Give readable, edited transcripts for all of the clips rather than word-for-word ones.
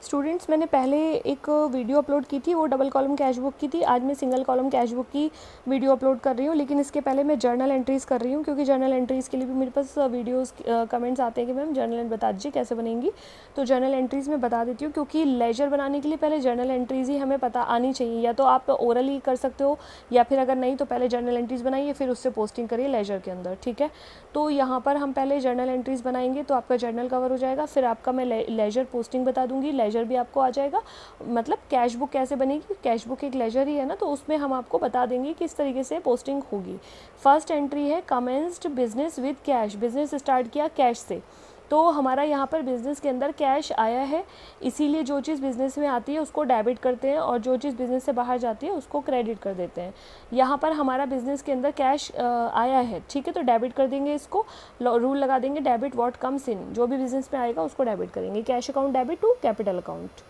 Students, मैंने पहले एक वीडियो अपलोड की थी, वो डबल कॉलम कैश बुक की थी। आज मैं सिंगल कॉलम कैश बुक की वीडियो अपलोड कर रही हूँ, लेकिन इसके पहले मैं जर्नल एंट्रीज़ कर रही हूँ, क्योंकि जर्नल एंट्रीज़ के लिए भी मेरे पास वीडियोस कमेंट्स आते हैं कि मैम जर्नल एंट्री बता दीजिए कैसे बनेंगी। तो जर्नल एंट्रीज़ मैं बता देती हूँ, क्योंकि लेजर बनाने के लिए पहले जर्नल एंट्रीज़ ही हमें पता आनी चाहिए। या तो आप ओरली कर सकते हो, या फिर अगर नहीं तो पहले जर्नल एंट्रीज़ बनाइए, फिर उससे पोस्टिंग करिए लेजर के अंदर, ठीक है। तो यहाँ पर हम पहले जर्नल एंट्रीज़ बनाएंगे तो आपका जर्नल कवर हो जाएगा। फिर आपका मैं लेजर पोस्टिंग बता दूंगी, लेजर भी आपको आ जाएगा। मतलब कैश बुक कैसे बनेगी, कैश बुक एक लेजर ही है ना, तो उसमें हम आपको बता देंगे किस तरीके से पोस्टिंग होगी। फर्स्ट एंट्री है commenced business with cash, business start किया कैश से। तो हमारा यहाँ पर बिज़नेस के अंदर कैश आया है, इसीलिए जो चीज़ बिज़नेस में आती है उसको डेबिट करते हैं, और जो चीज़ बिज़नेस से बाहर जाती है उसको क्रेडिट कर देते हैं। यहाँ पर हमारा बिज़नेस के अंदर कैश आया है, ठीक है, तो डेबिट कर देंगे इसको। रूल लगा देंगे डेबिट व्हाट कम्स इन, जो भी बिज़नेस में आएगा उसको डेबिट करेंगे। Cash account debit to capital account,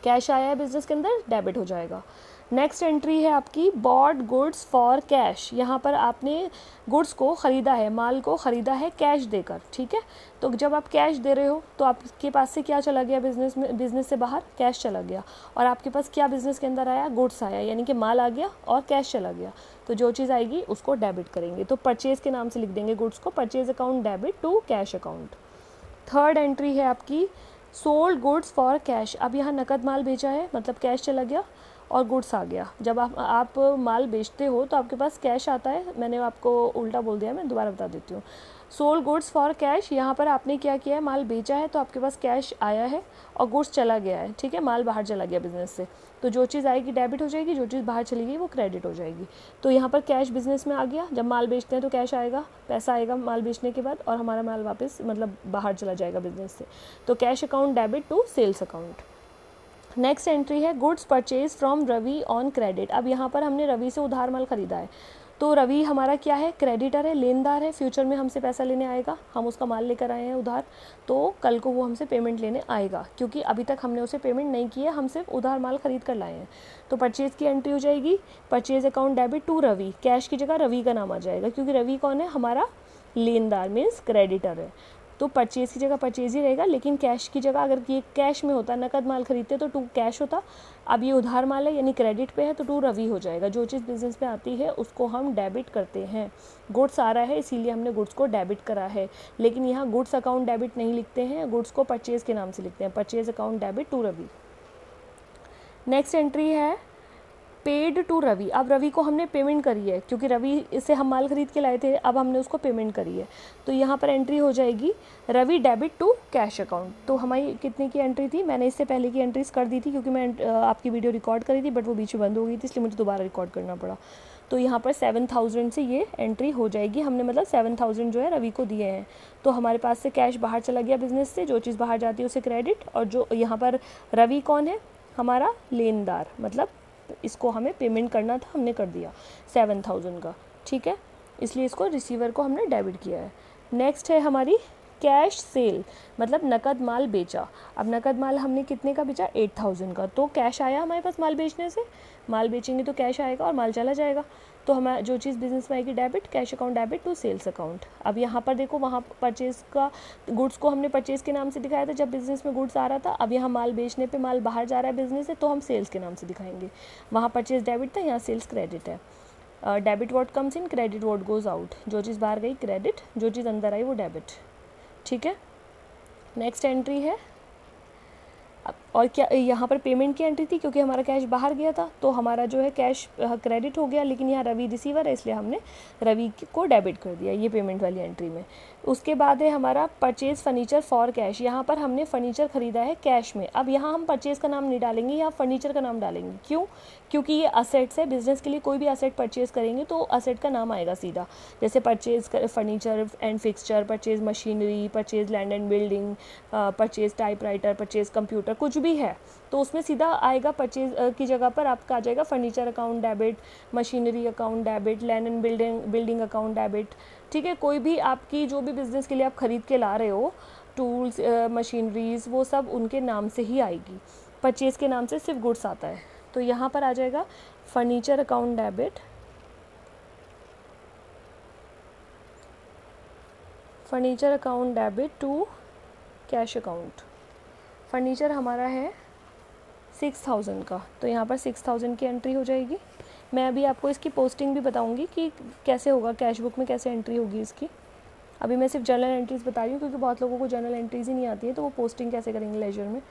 cash आया है बिजनेस के अंदर, डेबिट हो जाएगा। नेक्स्ट एंट्री है आपकी बॉट गुड्स फॉर कैश, यहाँ पर आपने गुड्स को ख़रीदा है, माल को ख़रीदा है कैश देकर, ठीक है। तो जब आप कैश दे रहे हो तो आपके पास से क्या चला गया बिजनेस में, बिजनेस से बाहर कैश चला गया, और आपके पास क्या बिजनेस के अंदर आया, गुड्स आया, यानी कि माल आ गया और कैश चला गया। तो जो चीज़ आएगी उसको डेबिट करेंगे, तो परचेज़ के नाम से लिख देंगे गुड्स को, purchase account debit to cash account. Third entry है आपकी सोल्ड गुड्स फॉर कैश, अब यहाँ नकद माल बेचा है, मतलब कैश चला गया और गुड्स आ गया। जब आप माल बेचते हो तो आपके पास कैश आता है, मैंने आपको उल्टा बोल दिया, मैं दोबारा बता देती हूँ। सोल्ड गुड्स फॉर कैश, यहाँ पर आपने क्या किया है, माल बेचा है तो आपके पास कैश आया है और गुड्स चला गया है, ठीक है, माल बाहर चला गया बिजनेस से। तो जो चीज़ आएगी डेबिट हो जाएगी, जो चीज़ बाहर चली गई वो क्रेडिट हो जाएगी। तो यहाँ पर कैश बिजनेस में आ गया, जब माल बेचते हैं तो कैश आएगा, पैसा आएगा माल बेचने के बाद, और हमारा माल वापस मतलब बाहर चला जाएगा बिजनेस से। तो cash account debit to sales account. Next entry है goods purchase from Ravi on credit, अब यहाँ पर हमने रवि से उधार माल खरीदा है, तो रवि हमारा क्या है, क्रेडिटर है, लेनदार है, फ्यूचर में हमसे पैसा लेने आएगा, हम उसका माल लेकर आए हैं उधार, तो कल को वो हमसे पेमेंट लेने आएगा, क्योंकि अभी तक हमने उसे पेमेंट नहीं की है, हम सिर्फ उधार माल खरीद कर लाए हैं। तो परचेज़ की एंट्री हो जाएगी, purchase account debit to Ravi, cash की जगह रवि का नाम आ जाएगा, क्योंकि रवि कौन है, हमारा लेनदार मीन्स क्रेडिटर है। तो परचेज़ की जगह परचेज़ ही रहेगा, लेकिन कैश की जगह अगर ये कैश में होता, नकद माल खरीदते तो टू कैश होता, अब ये उधार माल है यानी क्रेडिट पे है तो टू रवि हो जाएगा। जो चीज़ बिजनेस में आती है उसको हम डेबिट करते हैं, गुड्स आ रहा है इसीलिए हमने गुड्स को डेबिट करा है, लेकिन यहाँ गुड्स अकाउंट डेबिट नहीं लिखते हैं, गुड्स को परचेज़ के नाम से लिखते हैं, purchase account debit to Ravi. Next entry है पेड टू रवि, अब रवि को हमने पेमेंट करी है, क्योंकि रवि इससे हम माल खरीद के लाए थे, अब हमने उसको पेमेंट करी है, तो यहाँ पर एंट्री हो जाएगी Ravi debit to cash account. तो हमारी कितने की एंट्री थी, मैंने इससे पहले की एंट्रीज कर दी थी, क्योंकि मैं आपकी वीडियो रिकॉर्ड करी थी बट वो बीच में बंद हो गई थी, इसलिए मुझे दोबारा रिकॉर्ड करना पड़ा। तो यहाँ पर 7000 से ये एंट्री हो जाएगी, हमने मतलब 7000 जो है रवि को दिए हैं, तो हमारे पास से कैश बाहर चला गया बिजनेस से, जो चीज़ बाहर जाती है उसे क्रेडिट, और जो यहाँ पर रवि कौन है, हमारा लेनदार, मतलब इसको हमें पेमेंट करना था, हमने कर दिया 7000 का, ठीक है, इसलिए इसको रिसीवर को हमने डेबिट किया है। नेक्स्ट है हमारी कैश सेल, मतलब नकद माल बेचा, अब नकद माल हमने कितने का बेचा, 8000 का, तो कैश आया हमारे पास माल बेचने से, माल बेचेंगे तो कैश आएगा और माल चला जाएगा, तो हमारा जो चीज़ बिजनेस में आएगी debit, cash account debit to sales account. अब यहाँ पर देखो, वहाँ परचेज़ का गुड्स को हमने परचेज़ के नाम से दिखाया था जब बिज़नेस में गुड्स आ रहा था, अब यहाँ माल बेचने पे माल बाहर जा रहा है बिज़नेस से, तो हम सेल्स के नाम से दिखाएंगे, वहाँ परचेज़ डेबिट था, यहाँ सेल्स क्रेडिट है। Debit what comes in, credit what goes out, जो चीज़ बाहर गई क्रेडिट, जो चीज़ अंदर आई वो डेबिट, ठीक है। नेक्स्ट एंट्री है, और क्या यहाँ पर पेमेंट की एंट्री थी, क्योंकि हमारा कैश बाहर गया था तो हमारा जो है कैश क्रेडिट हो गया, लेकिन यहाँ रवि रिसीवर है इसलिए हमने रवि को डेबिट कर दिया, ये पेमेंट वाली एंट्री में। उसके बाद है हमारा परचेज़ फर्नीचर फॉर कैश, यहाँ पर हमने फर्नीचर ख़रीदा है कैश में, अब यहाँ हम परचेज़ का नाम नहीं डालेंगे, यहाँ फर्नीचर का नाम डालेंगे, क्यों, क्योंकि ये असेट्स है, बिजनेस के लिए कोई भी असेट परचेज़ करेंगे तो असेट का नाम आएगा सीधा, जैसे purchase furniture and fixture, purchase machinery, purchase land and building, purchase typewriter, purchase computer, कुछ भी है तो उसमें सीधा आएगा परचेज की जगह पर आपका आ जाएगा furniture account debit, machinery account debit, land and building account debit, ठीक है। कोई भी आपकी जो भी बिज़नेस के लिए आप ख़रीद के ला रहे हो, टूल्स मशीनरीज, वो सब उनके नाम से ही आएगी, परचेज़ के नाम से सिर्फ गुड्स आता है, तो यहाँ पर आ जाएगा furniture account debit, furniture account debit to cash account, furniture हमारा है 6000 का, तो यहाँ पर 6000 की एंट्री हो जाएगी। मैं अभी आपको इसकी पोस्टिंग भी बताऊँगी कि कैसे होगा, कैश बुक में कैसे एंट्री होगी इसकी। अभी मैं सिर्फ जर्नल एंट्रीज़ बता रही हूँ क्योंकि बहुत लोगों को जर्नल एंट्रीज़ ही नहीं आती है, तो वो पोस्टिंग कैसे करेंगे लेजर में।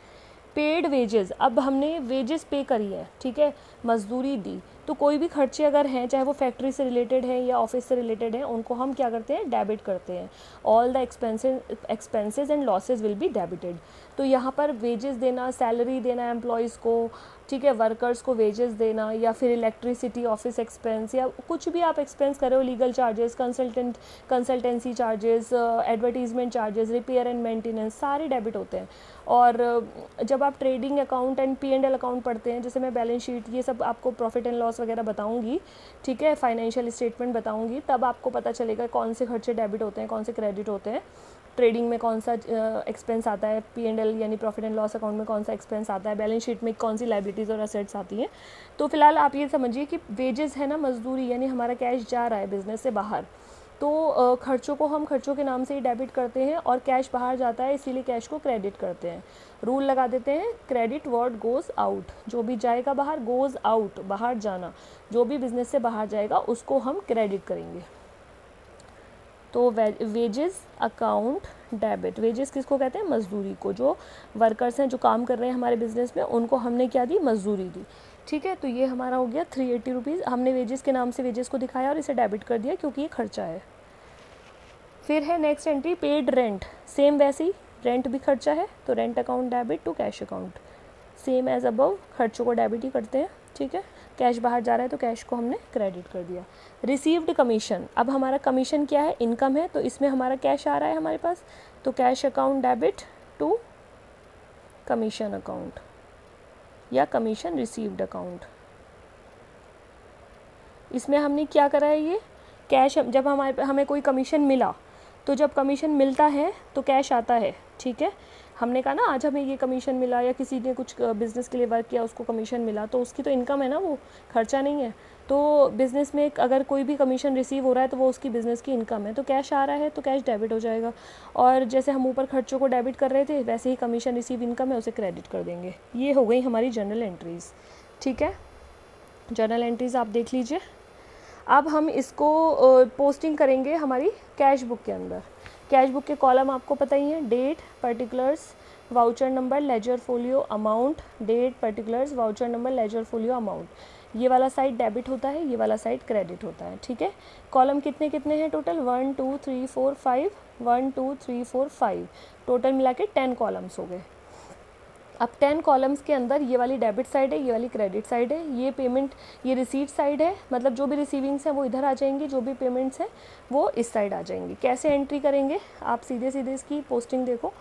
पेड वेजेस, अब हमने वेजेस पे करी है, ठीक है, मजदूरी दी, तो कोई भी खर्चे अगर हैं, चाहे वो फैक्ट्री से रिलेटेड है या ऑफिस से रिलेटेड है, उनको हम क्या करते हैं, डेबिट करते हैं। All the expenses and losses will be debited. तो यहाँ पर वेजेस देना, सैलरी देना एम्प्लॉयज़ को, ठीक है, वर्कर्स को वेजेस देना, या फिर इलेक्ट्रिसिटी, ऑफिस एक्सपेंस, या कुछ भी आप एक्सपेंस कर रहे हो, legal charges, consultancy charges, advertisement charges, repair and maintenance, सारे डेबिट होते हैं। और जब आप trading account and P&L account पढ़ते हैं, जैसे मैं बैलेंस शीट, ये सब आपको प्रॉफिट एंड लॉस वगैरह बताऊंगी, ठीक है, फाइनेंशियल स्टेटमेंट बताऊंगी, तब आपको पता चलेगा कौन से खर्चे डेबिट होते हैं, कौन से क्रेडिट होते हैं। ट्रेडिंग में कौन सा एक्सपेंस आता है, P&L यानी प्रॉफिट एंड लॉस अकाउंट में कौन सा एक्सपेंस आता है, बैलेंस शीट में कौन सी लाइबिलिटीज़ और असेट्स आती हैं। तो फिलहाल आप ये समझिए कि वेजेस है ना, मजदूरी, यानी हमारा कैश जा रहा है बिजनेस से बाहर, तो खर्चों को हम खर्चों के नाम से ही डेबिट करते हैं, और कैश बाहर जाता है इसीलिए कैश को क्रेडिट करते हैं। रूल लगा देते हैं, क्रेडिट व्हाट गोज़ आउट, जो भी जाएगा बाहर, गोज़ आउट, बाहर जाना, जो भी बिजनेस से बाहर जाएगा उसको हम क्रेडिट करेंगे। तो वेजेस अकाउंट डेबिट, वेजेस किसको कहते हैं, मजदूरी को, जो वर्कर्स हैं जो काम कर रहे हैं हमारे बिजनेस में, उनको हमने क्या दी, मजदूरी दी, ठीक है। तो ये हमारा हो गया 380 रुपीज़, हमने वेजेस के नाम से वेजेस को दिखाया और इसे डेबिट कर दिया क्योंकि ये खर्चा है। फिर है next entry, paid rent, same वैसे ही रेंट भी खर्चा है, तो rent account debit to cash account, same as above, खर्चों को डेबिट ही करते हैं, ठीक है। कैश बाहर जा रहा है तो कैश को हमने क्रेडिट कर दिया। रिसीव्ड कमीशन, अब हमारा कमीशन क्या है, इनकम है, तो इसमें हमारा कैश आ रहा है हमारे पास, तो cash account debit to commission account या कमीशन रिसीव्ड अकाउंट। इसमें हमने क्या करा है, ये कैश, जब हमें कोई कमीशन मिला, तो जब कमीशन मिलता है तो कैश आता है, ठीक है। हमने कहा ना आज हमें ये कमीशन मिला, या किसी ने कुछ बिज़नेस के लिए वर्क किया उसको कमीशन मिला, तो उसकी तो इनकम है ना, वो खर्चा नहीं है। तो बिज़नेस में अगर कोई भी कमीशन रिसीव हो रहा है तो वो उसकी बिज़नेस की इनकम है, तो कैश आ रहा है तो कैश डेबिट हो जाएगा। और जैसे हम ऊपर खर्चों को डेबिट कर रहे थे, वैसे ही कमीशन रिसीव इनकम है उसे क्रेडिट कर देंगे। ये हो गई हमारी जर्नल एंट्रीज़, ठीक है। जर्नल एंट्रीज़ आप देख लीजिए। अब हम इसको पोस्टिंग करेंगे हमारी कैश बुक के अंदर। कैश बुक के कॉलम आपको पता ही है, date, particulars, voucher number, ledger folio, amount, date, particulars, voucher number, ledger folio, amount. ये वाला साइड डेबिट होता है, ये वाला साइड क्रेडिट होता है, ठीक है। कॉलम कितने कितने हैं टोटल, 1 2 3 4 5, 1 2 3 4 5, टोटल मिला के 10 कॉलम्स हो गए। अब 10 कॉलम्स के अंदर ये वाली डेबिट साइड है, ये वाली क्रेडिट साइड है, ये पेमेंट, ये रिसीट साइड है, मतलब जो भी रिसीविंग्स हैं वो इधर आ जाएंगी, जो भी पेमेंट्स हैं वो इस साइड आ जाएंगी। कैसे एंट्री करेंगे, आप सीधे सीधे इसकी पोस्टिंग देखो।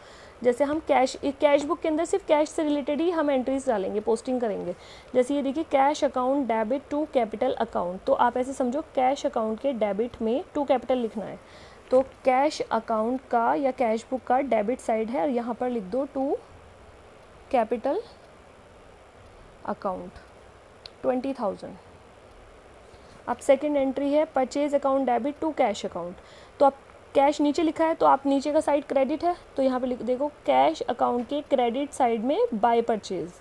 जैसे हम कैश बुक के अंदर सिर्फ कैश से रिलेटेड ही हम एंट्रीज डालेंगे, पोस्टिंग करेंगे। जैसे ये देखिए, cash account debit to capital account, तो आप ऐसे समझो कैश अकाउंट के डेबिट में टू कैपिटल लिखना है, तो कैश अकाउंट का या कैश बुक का डेबिट साइड है और यहाँ पर लिख दो टू कैपिटल अकाउंट 20,000। अब सेकंड एंट्री है purchase account debit to cash account, तो अब कैश नीचे लिखा है तो आप नीचे का साइड क्रेडिट है, तो यहाँ पे लिख देखो कैश अकाउंट के क्रेडिट साइड में बाय परचेज,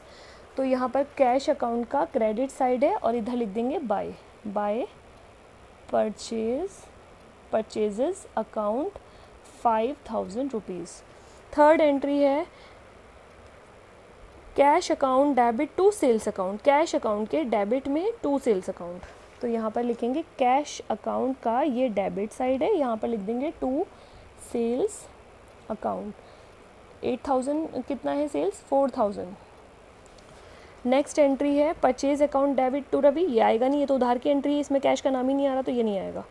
तो यहाँ पर कैश अकाउंट का क्रेडिट साइड है और इधर लिख देंगे by purchases account 5,000 rupees. Third entry है cash account debit to sales account, cash account के डेबिट में टू सेल्स अकाउंट, तो यहाँ पर लिखेंगे कैश अकाउंट का ये डेबिट साइड है, यहाँ पर लिख देंगे टू सेल्स अकाउंट। 8,000 कितना है सेल्स, 4,000। नेक्स्ट एंट्री है purchase account debit to Ravi, ये आएगा नहीं, ये तो उधार की एंट्री है, इसमें कैश का नाम ही नहीं आ रहा तो ये नहीं आएगा।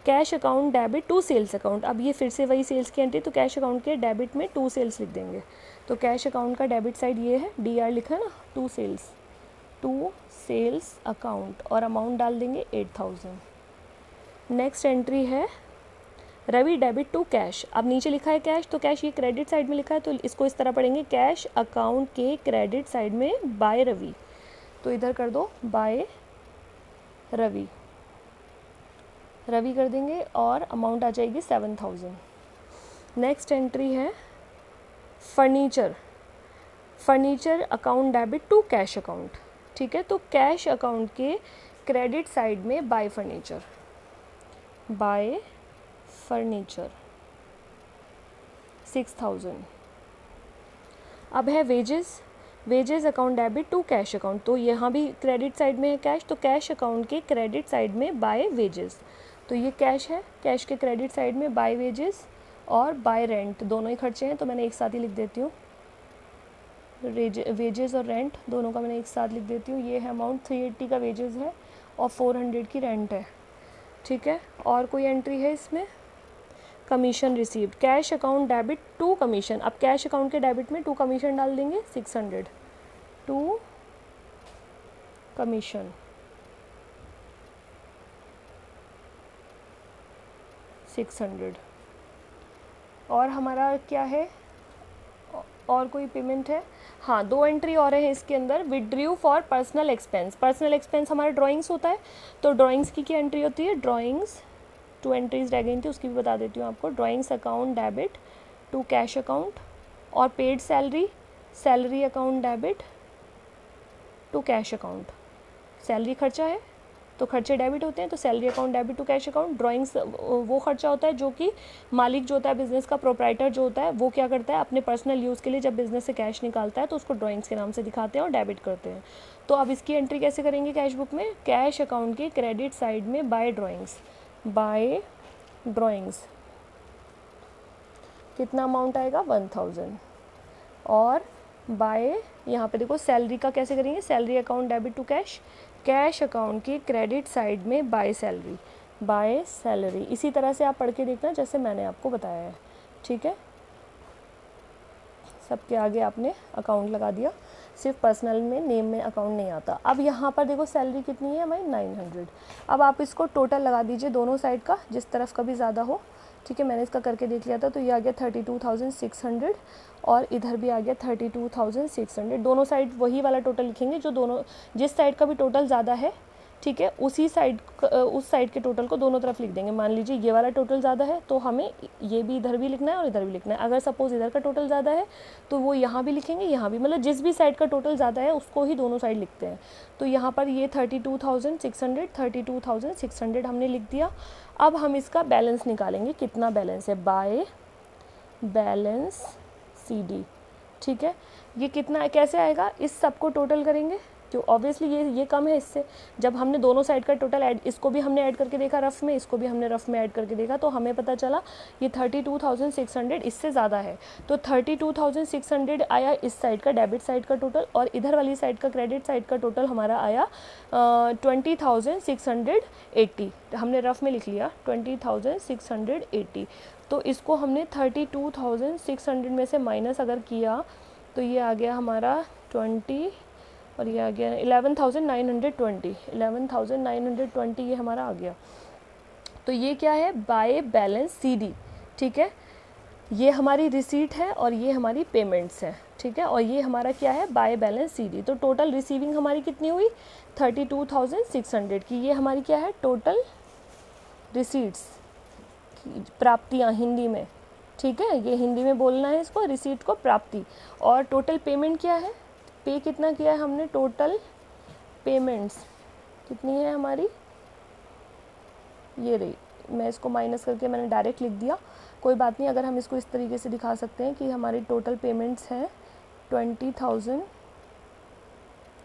Cash account debit to sales account, अब ये फिर से वही सेल्स की एंट्री, तो कैश अकाउंट के डेबिट में टू सेल्स लिख देंगे, तो कैश अकाउंट का डेबिट साइड ये है, DR लिखा है ना, टू सेल्स अकाउंट और अमाउंट डाल देंगे 8,000। नेक्स्ट एंट्री है रवि डेबिट टू कैश, अब नीचे लिखा है कैश, तो कैश ये क्रेडिट साइड में लिखा है तो इसको इस तरह पढ़ेंगे कैश अकाउंट के क्रेडिट साइड में बाय रवि, तो इधर कर दो बाय रवि कर देंगे और अमाउंट आ जाएगी 7,000। नेक्स्ट एंट्री है furniture account debit to cash account, ठीक है। तो कैश अकाउंट के क्रेडिट साइड में बाय फर्नीचर 6000। अब है wages account debit to cash account, तो यहाँ भी क्रेडिट साइड में है कैश, तो कैश अकाउंट के क्रेडिट साइड में बाय वेजेस, तो ये कैश है, कैश के क्रेडिट साइड में बाय वेजेस और बाय रेंट, दोनों ही खर्चे हैं, तो मैंने एक साथ ही लिख देती हूँ। वेजेस और रेंट दोनों का मैंने एक साथ लिख देती हूँ। ये है अमाउंट 380 का वेजेस है और 400 की रेंट है, ठीक है। और कोई एंट्री है इसमें? Commission received, cash account debit to commission. अब कैश अकाउंट के डेबिट में टू कमीशन डाल देंगे, 600 टू कमीशन, 600। और हमारा क्या है, और कोई पेमेंट है? हाँ, 2 एंट्री और है इसके अंदर। Withdrew for personal expense, personal expense हमारा ड्राइंग्स होता है, तो ड्राइंग्स की क्या एंट्री होती है? ड्राइंग्स 2 एंट्रीज रह गई थी, उसकी भी बता देती हूँ आपको। Drawings account debit to cash account, और paid salary account debit to cash account. Salary खर्चा है तो खर्चे डेबिट होते हैं, तो salary account debit to cash account. Drawings वो खर्चा होता है जो कि मालिक जो होता है बिज़नेस का, प्रोप्राइटर जो होता है, वो क्या करता है अपने पर्सनल यूज़ के लिए जब बिज़नेस से कैश निकालता है तो उसको ड्राइंग्स के नाम से दिखाते हैं और डेबिट करते हैं। तो अब इसकी एंट्री कैसे करेंगे कैश बुक में? कैश अकाउंट के क्रेडिट साइड में बाय ड्राइंग्स कितना अमाउंट आएगा? 1000। और बाय, यहाँ पे देखो सैलरी का कैसे करेंगे? Salary account debit to cash account की क्रेडिट साइड में बाय सैलरी। इसी तरह से आप पढ़ के देखना जैसे मैंने आपको बताया है, ठीक है। सबके आगे आपने अकाउंट लगा दिया, सिर्फ पर्सनल में नेम में अकाउंट नहीं आता। अब यहाँ पर देखो सैलरी कितनी है हमारी? 900। अब आप इसको टोटल लगा दीजिए दोनों साइड का, जिस तरफ का भी ज़्यादा हो, ठीक है। मैंने इसका करके देख लिया था, तो ये आ गया 32,600 और इधर भी आ गया 32,600। दोनों साइड वही वाला टोटल लिखेंगे जो दोनों, जिस साइड का भी टोटल ज़्यादा है, ठीक है, उस साइड के टोटल को दोनों तरफ लिख देंगे। मान लीजिए ये वाला टोटल ज़्यादा है तो हमें ये भी इधर भी लिखना है और इधर भी लिखना है। अगर सपोज़ इधर का टोटल ज़्यादा है तो वो यहाँ भी लिखेंगे, यहाँ भी, मतलब जिस भी साइड का टोटल ज़्यादा है उसको ही दोनों साइड लिखते हैं। तो यहाँ पर ये 32,600 हमने लिख दिया। अब हम इसका बैलेंस निकालेंगे, कितना बैलेंस है? बाय बैलेंस CD, ठीक है। ये कितना कैसे आएगा? इस सब को टोटल करेंगे, तो ऑब्वियसली ये कम है इससे। जब हमने दोनों साइड का टोटल ऐड, इसको भी हमने ऐड करके देखा रफ़ में, इसको भी हमने रफ़ में ऐड करके देखा, तो हमें पता चला ये 32,600 इससे ज़्यादा है। तो 32,600 आया इस साइड का डेबिट साइड का टोटल, और इधर वाली साइड का क्रेडिट साइड का टोटल हमारा आया 20,680। हमने रफ़ में लिख लिया 20,680। तो इसको हमने 32,600 में से माइनस अगर किया तो ये आ गया हमारा 20, और ये आ गया 11,920 ये हमारा आ गया। तो ये क्या है? बाय बैलेंस CD, ठीक है। ये हमारी रिसीट है और ये हमारी पेमेंट्स है, ठीक है। और ये हमारा क्या है? By balance CD। तो टोटल रिसीविंग हमारी कितनी हुई? 32,600 की। ये हमारी क्या है? टोटल रिसीट्स, प्राप्तियाँ हिंदी में, ठीक है। ये हिंदी में बोलना है इसको, रिसीट को प्राप्ति। और टोटल पेमेंट क्या है? पे कितना किया है हमने? टोटल पेमेंट्स कितनी है हमारी? ये रही, मैं इसको माइनस करके मैंने डायरेक्ट लिख दिया, कोई बात नहीं। अगर हम इसको इस तरीके से दिखा सकते हैं कि हमारी टोटल पेमेंट्स हैं 20,000,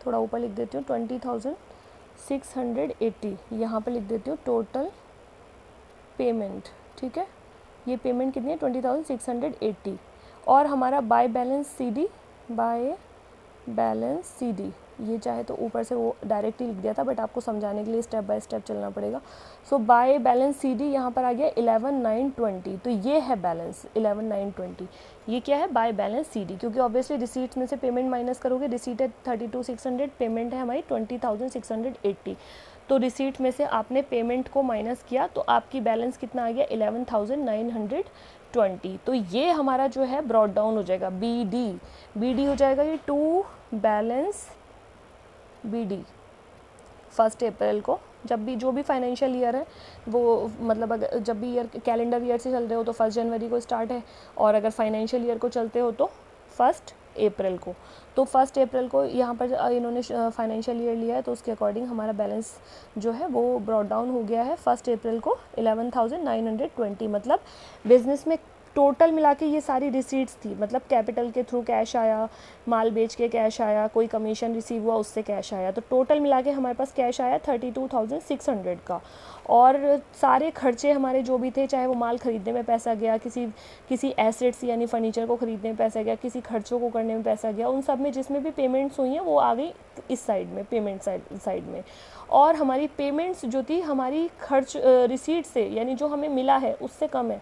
थोड़ा ऊपर लिख देती हूँ 20,680, यहाँ पर लिख देती हूँ टोटल पेमेंट, ठीक है। ये पेमेंट कितनी है? 20,680। और हमारा बाय बैलेंस CD, ये चाहे तो ऊपर से वो डायरेक्ट ही लिख दिया था, बट आपको समझाने के लिए स्टेप बाय स्टेप चलना पड़ेगा। सो बाय बैलेंस CD यहाँ पर आ गया 11,920। तो ये है बैलेंस 11,920। ये क्या है? बाय बैलेंस CD, क्योंकि ऑब्वियसली रिसीट्स में से पेमेंट माइनस करोगे। रिसीट है 32,600, पेमेंट है हमारी 20,680। तो रिसीट में से आपने पेमेंट को माइनस किया तो आपकी बैलेंस कितना आ गया? 11,920। तो ये हमारा जो है ब्रॉड डाउन हो जाएगा BD हो जाएगा ये टू बैलेंस BD 1 अप्रैल को। जब भी जो भी फाइनेंशियल ईयर है वो, मतलब अगर जब भी ईयर कैलेंडर ईयर से चल रहे हो तो 1 जनवरी को स्टार्ट है, और अगर फाइनेंशियल ईयर को चलते हो तो 1 अप्रैल को। तो 1 अप्रैल को यहाँ पर इन्होंने फाइनेंशियल ईयर लिया है, तो उसके अकॉर्डिंग हमारा बैलेंस जो है वो ब्रॉट डाउन हो गया है 1 अप्रैल को 11,920। मतलब बिजनेस में टोटल मिला के ये सारी रिसीट्स थी, मतलब कैपिटल के थ्रू कैश आया, माल बेच के कैश आया, कोई कमीशन रिसीव हुआ उससे कैश आया, तो टोटल मिला के हमारे पास कैश आया 32,600 का। और सारे खर्चे हमारे जो भी थे, चाहे वो माल ख़रीदने में पैसा गया, किसी एसेट्स यानी फर्नीचर को ख़रीदने में पैसा गया, किसी खर्चों को करने में पैसा गया, उन सब में जिसमें भी पेमेंट्स हुई हैं वो आ गई इस साइड में, पेमेंट साइड में। और हमारी पेमेंट्स जो थी हमारी खर्च रिसीट से, यानी जो हमें मिला है उससे कम है।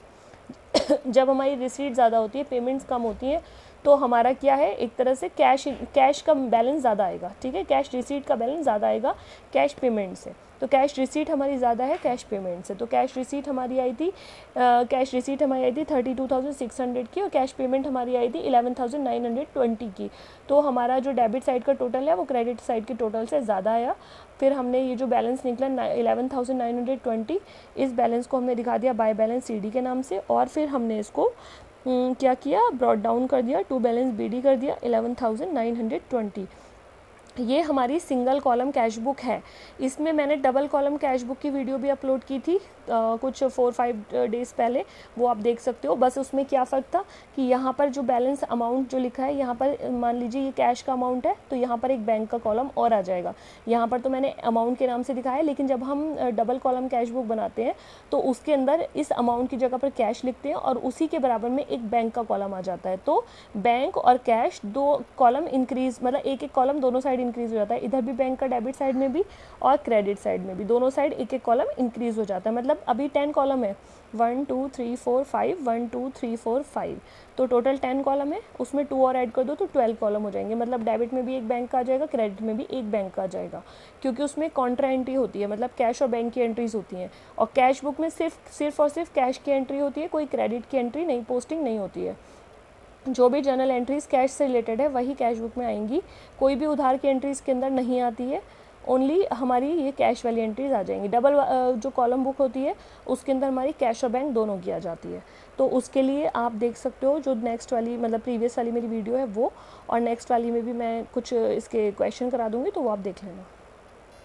जब हमारी रिसीट ज़्यादा होती है, पेमेंट्स कम होती हैं, तो हमारा क्या है, एक तरह से कैश का बैलेंस ज़्यादा आएगा, ठीक है, कैश रिसीट का बैलेंस ज़्यादा आएगा कैश पेमेंट से। तो कैश रिसीट हमारी ज़्यादा है कैश पेमेंट से, तो कैश रिसीट हमारी आई थी 32,600 की, और कैश पेमेंट हमारी आई थी 11,920 की। तो हमारा जो डेबिट साइड का टोटल है वो क्रेडिट साइड के टोटल से ज़्यादा आया। फिर हमने ये जो बैलेंस निकला 11,920, इस बैलेंस को हमने दिखा दिया बाय बैलेंस CD के नाम से, और फिर हमने इसको क्या किया, ब्रॉट डाउन कर दिया, टू बैलेंस BD कर दिया 11,920। ये हमारी सिंगल कॉलम कैश बुक है। इसमें मैंने डबल कॉलम कैश बुक की वीडियो भी अपलोड की थी कुछ 4-5 डेज़ पहले, वो आप देख सकते हो। बस उसमें क्या फ़र्क था कि यहाँ पर जो बैलेंस अमाउंट जो लिखा है, यहाँ पर मान लीजिए ये कैश का अमाउंट है, तो यहाँ पर एक बैंक का कॉलम और आ जाएगा। यहाँ पर तो मैंने अमाउंट के नाम से दिखाया है, लेकिन जब हम डबल कॉलम कैश बुक बनाते हैं तो उसके अंदर इस अमाउंट की जगह पर कैश लिखते हैं और उसी के बराबर में एक बैंक का कॉलम आ जाता है। तो बैंक और कैश दो कॉलम इंक्रीज, मतलब एक कॉलम दोनों साइड इंक्रीज हो जाता है, इधर भी बैंक का डेबिट साइड में भी और क्रेडिट साइड में भी, दोनों साइड एक कॉलम इंक्रीज हो जाता है। मतलब अभी 10 कॉलम है, 1 2 3 4 5, 1 2 3 4 5, तो टोटल 10 कॉलम है, उसमें 2 और ऐड कर दो तो 12 कॉलम हो जाएंगे। मतलब डेबिट में भी एक बैंक का आ जाएगा, क्रेडिट में भी एक बैंक का आ जाएगा, क्योंकि उसमें कॉन्ट्रा एंट्री होती है, मतलब कैश और बैंक की एंट्रीज होती हैं। और कैश बुक में सिर्फ और सिर्फ कैश की एंट्री होती है, कोई क्रेडिट की एंट्री नहीं, पोस्टिंग नहीं होती है। जो भी जर्नल एंट्रीज़ कैश से रिलेटेड है वही कैश बुक में आएंगी, कोई भी उधार की एंट्रीज़ के अंदर नहीं आती है, ओनली हमारी ये कैश वाली एंट्रीज़ आ जाएंगी। डबल जो कॉलम बुक होती है उसके अंदर हमारी कैश और बैंक दोनों की आ जाती है। तो उसके लिए आप देख सकते हो जो नेक्स्ट वाली, मतलब प्रीवियस वाली मेरी वीडियो है वो, और नेक्स्ट वाली में भी मैं कुछ इसके क्वेश्चन करा दूँगी, तो वो आप देख लेना।